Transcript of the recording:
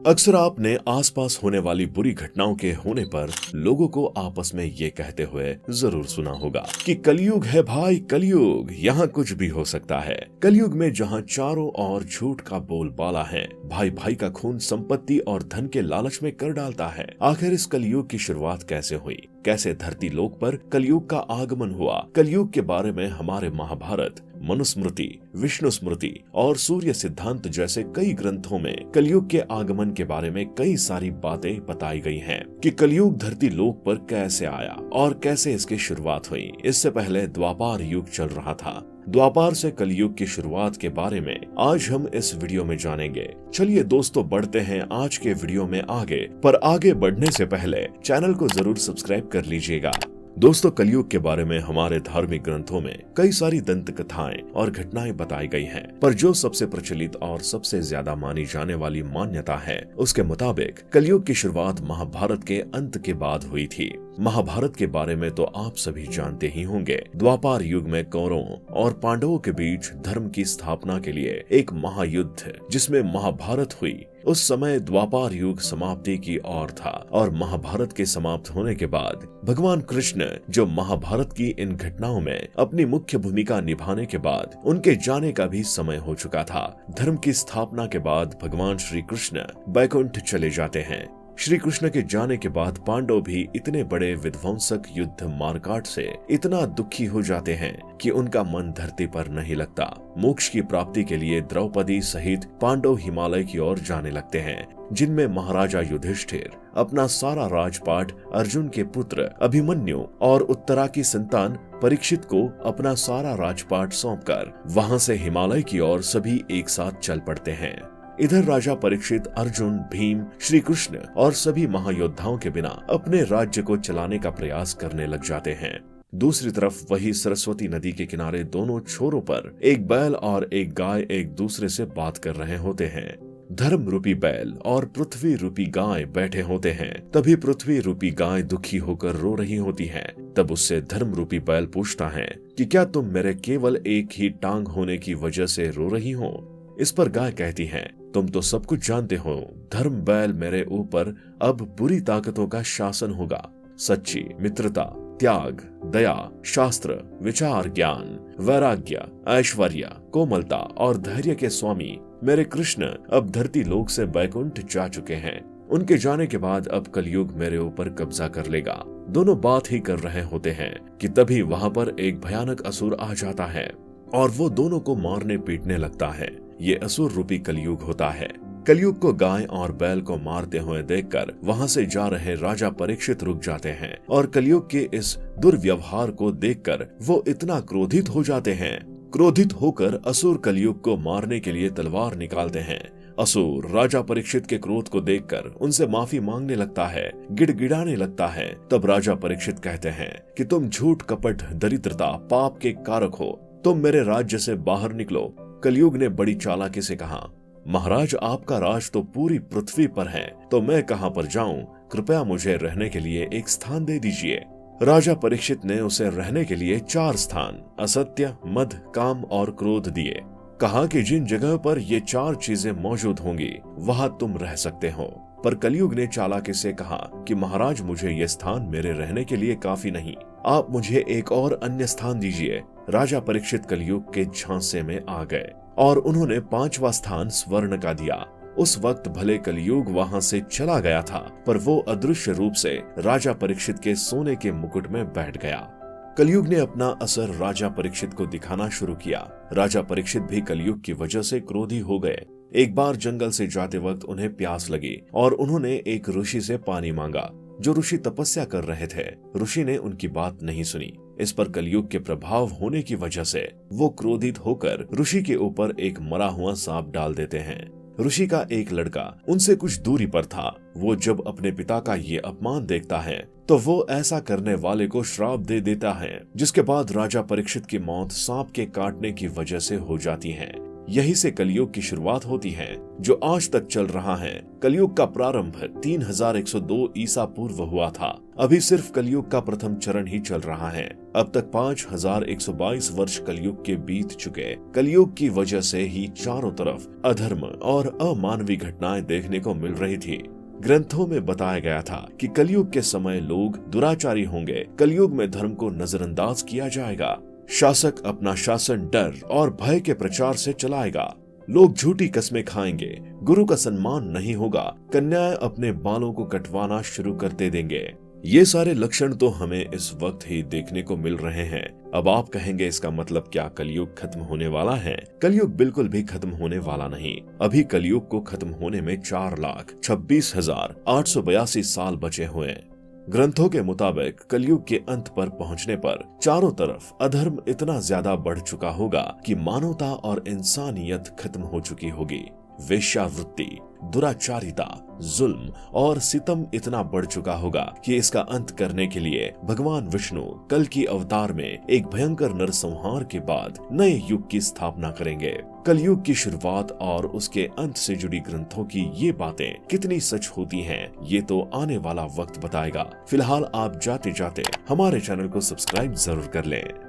अक्सर आपने आसपास होने वाली बुरी घटनाओं के होने पर लोगों को आपस में ये कहते हुए जरूर सुना होगा कि कलयुग है भाई कलयुग, यहाँ कुछ भी हो सकता है। कलयुग में जहाँ चारों ओर झूठ का बोलबाला है, भाई भाई का खून संपत्ति और धन के लालच में कर डालता है। आखिर इस कलयुग की शुरुआत कैसे हुई, कैसे धरती लोक पर कलयुग का आगमन हुआ? कलयुग के बारे में हमारे महाभारत, मनुस्मृति, विष्णु स्मृति और सूर्य सिद्धांत जैसे कई ग्रंथों में कलयुग के आगमन के बारे में कई सारी बातें बताई गई हैं कि कलयुग धरती लोक पर कैसे आया और कैसे इसकी शुरुआत हुई। इससे पहले द्वापार युग चल रहा था। द्वापार से कलयुग की शुरुआत के बारे में आज हम इस वीडियो में जानेंगे। चलिए दोस्तों, बढ़ते हैं आज के वीडियो में आगे। पर आगे बढ़ने से पहले चैनल को जरूर सब्सक्राइब कर लीजिएगा। दोस्तों, कलयुग के बारे में हमारे धार्मिक ग्रंथों में कई सारी दंत कथाएं और घटनाएं बताई गई हैं, पर जो सबसे प्रचलित और सबसे ज्यादा मानी जाने वाली मान्यता है, उसके मुताबिक कलयुग की शुरुआत महाभारत के अंत के बाद हुई थी। महाभारत के बारे में तो आप सभी जानते ही होंगे। द्वापार युग में कौरवों और पांडवों के बीच धर्म की स्थापना के लिए एक महायुद्ध जिसमें महाभारत हुई, उस समय द्वापार युग समाप्ति की ओर था और महाभारत के समाप्त होने के बाद भगवान कृष्ण, जो महाभारत की इन घटनाओं में अपनी मुख्य भूमिका निभाने के बाद उनके जाने का भी समय हो चुका था। धर्म की स्थापना के बाद भगवान श्री कृष्ण बैकुंठ चले जाते हैं। श्री कृष्ण के जाने के बाद पांडव भी इतने बड़े विध्वंसक युद्ध मारकाट से इतना दुखी हो जाते हैं कि उनका मन धरती पर नहीं लगता। मोक्ष की प्राप्ति के लिए द्रौपदी सहित पांडव हिमालय की ओर जाने लगते हैं, जिनमें महाराजा युधिष्ठिर अपना सारा राजपाट अर्जुन के पुत्र अभिमन्यु और उत्तरा की संतान परीक्षित को अपना सारा राजपाट सौंपकर वहां से हिमालय की ओर सभी एक साथ चल पड़ते हैं। इधर राजा परीक्षित अर्जुन, भीम, श्री कृष्ण और सभी महायोद्धाओं के बिना अपने राज्य को चलाने का प्रयास करने लग जाते हैं। दूसरी तरफ वही सरस्वती नदी के किनारे दोनों छोरों पर एक बैल और एक गाय एक दूसरे से बात कर रहे होते हैं। धर्म रूपी बैल और पृथ्वी रूपी गाय बैठे होते हैं। तभी पृथ्वी रूपी गाय दुखी होकर रो रही होती है। तब उससे धर्म रूपी बैल पूछता है कि क्या तुम मेरे केवल एक ही टांग होने की वजह से रो रही हो? इस पर गाय कहती है, तुम तो सब कुछ जानते हो, धर्म बैल मेरे ऊपर अब बुरी ताकतों का शासन होगा। सच्ची मित्रता, त्याग, दया, शास्त्र, विचार, ज्ञान, वैराग्य, ऐश्वर्य, कोमलता और धैर्य के स्वामी मेरे कृष्ण अब धरती लोक से बैकुंठ जा चुके हैं। उनके जाने के बाद अब कलयुग मेरे ऊपर कब्जा कर लेगा। दोनों बात ही कर रहे होते हैं कि तभी वहां पर एक भयानक असुर आ जाता है और वो दोनों को मारने पीटने लगता है। ये असुर रूपी कलयुग होता है। कलयुग को गाय और बैल को मारते हुए देखकर वहां से जा रहे राजा परीक्षित रुक जाते हैं और कलयुग के इस दुर्व्यवहार को देखकर वो इतना क्रोधित हो जाते हैं। क्रोधित होकर असुर कलयुग को मारने के लिए तलवार निकालते हैं। असुर राजा परीक्षित के क्रोध को देखकर उनसे माफी मांगने लगता है, गिड़गिड़ाने लगता है। तब राजा परीक्षित कहते हैं कि तुम झूठ, कपट, दरिद्रता, पाप के कारक हो, तुम मेरे राज्य से बाहर निकलो। कलयुग ने बड़ी चालाकी से कहा, महाराज आपका राज तो पूरी पृथ्वी पर है, तो मैं कहां पर जाऊं? कृपया मुझे रहने के लिए एक स्थान दे दीजिए। राजा परीक्षित ने उसे रहने के लिए 4 स्थान असत्य, मद, काम और क्रोध दिए। कहा कि जिन जगह पर ये 4 चीजें मौजूद होंगी वहां तुम रह सकते हो। पर कलयुग ने चालाकी से कहा कि महाराज मुझे ये स्थान मेरे रहने के लिए काफी नहीं, आप मुझे एक और अन्य स्थान दीजिए। राजा परीक्षित कलयुग के झांसे में आ गए और उन्होंने 5वां स्थान स्वर्ण का दिया। उस वक्त भले कलयुग वहां से चला गया था, पर वो अदृश्य रूप से राजा परीक्षित के सोने के मुकुट में बैठ गया। कलयुग ने अपना असर राजा परीक्षित को दिखाना शुरू किया। राजा परीक्षित भी कलयुग की वजह से क्रोधी हो गए। एक बार जंगल से जाते वक्त उन्हें प्यास लगी और उन्होंने एक ऋषि से पानी मांगा। जो ऋषि तपस्या कर रहे थे, ऋषि ने उनकी बात नहीं सुनी। इस पर कलयुग के प्रभाव होने की वजह से वो क्रोधित होकर ऋषि के ऊपर एक मरा हुआ सांप डाल देते हैं। ऋषि का एक लड़का उनसे कुछ दूरी पर था। वो जब अपने पिता का ये अपमान देखता है तो वो ऐसा करने वाले को श्राप दे देता है, जिसके बाद राजा परीक्षित की मौत सांप के काटने की वजह से हो जाती है। यही से कलयुग की शुरुआत होती है जो आज तक चल रहा है। कलयुग का प्रारंभ 3102 ईसा पूर्व हुआ था। अभी सिर्फ कलयुग का प्रथम चरण ही चल रहा है। अब तक 5122 वर्ष कलयुग के बीत चुके। कलयुग की वजह से ही चारों तरफ अधर्म और अमानवीय घटनाएं देखने को मिल रही थी। ग्रंथों में बताया गया था कि कलयुग के समय लोग दुराचारी होंगे। कलयुग में धर्म को नजरअंदाज किया जाएगा। शासक अपना शासन डर और भय के प्रचार से चलाएगा। लोग झूठी कस्में खाएंगे। गुरु का सम्मान नहीं होगा। कन्याएं अपने बालों को कटवाना शुरू कर दे देंगे। ये सारे लक्षण तो हमें इस वक्त ही देखने को मिल रहे हैं। अब आप कहेंगे इसका मतलब क्या कलयुग खत्म होने वाला है? कलयुग बिल्कुल भी खत्म होने वाला नहीं। अभी कलयुग को खत्म होने में 4,26,882 साल बचे हुए हैं। ग्रंथों के मुताबिक कलयुग के अंत पर पहुंचने पर चारों तरफ अधर्म इतना ज्यादा बढ़ चुका होगा कि मानवता और इंसानियत खत्म हो चुकी होगी। वेश्यावृत्ति, दुराचारिता, जुल्म और सितम इतना बढ़ चुका होगा कि इसका अंत करने के लिए भगवान विष्णु कल की अवतार में एक भयंकर नरसंहार के बाद नए युग की स्थापना करेंगे। कलयुग की शुरुआत और उसके अंत से जुड़ी ग्रंथों की ये बातें कितनी सच होती हैं, ये तो आने वाला वक्त बताएगा। फिलहाल आप जाते जाते हमारे चैनल को सब्सक्राइब जरूर कर लें।